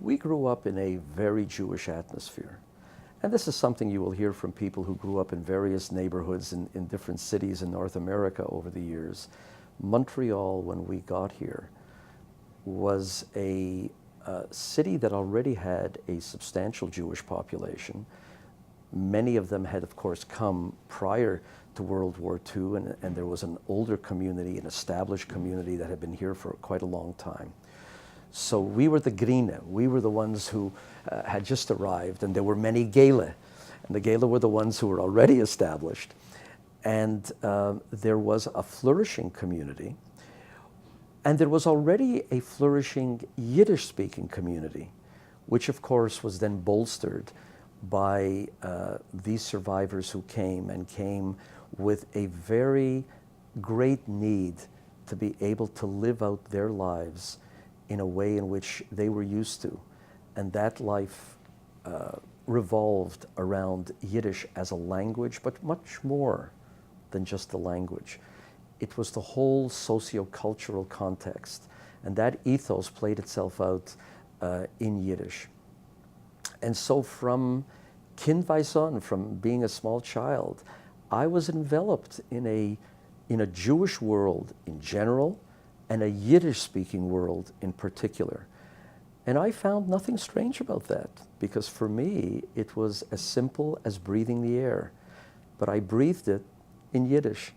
We grew up in a very Jewish atmosphere. And this is something you will hear from people who grew up in various neighborhoods in different cities in North America over the years. Montreal, when we got here, was a city that already had a substantial Jewish population. Many of them had, of course, come prior to World War II, and there was an older community, an established community that had been here for quite a long time. So we were the Grine. We were the ones who had just arrived, and there were many Gele. And the Gele were the ones who were already established. And there was a flourishing community. And there was already a flourishing Yiddish-speaking community, which of course was then bolstered by these survivors who came with a very great need to be able to live out their lives in a way in which they were used to. And that life revolved around Yiddish as a language, but much more than just the language. It was the whole socio-cultural context. And that ethos played itself out in Yiddish. And so from Kindweis, from being a small child, I was enveloped in a Jewish world in general, and a Yiddish-speaking world in particular. And I found nothing strange about that, because for me, it was as simple as breathing the air. But I breathed it in Yiddish.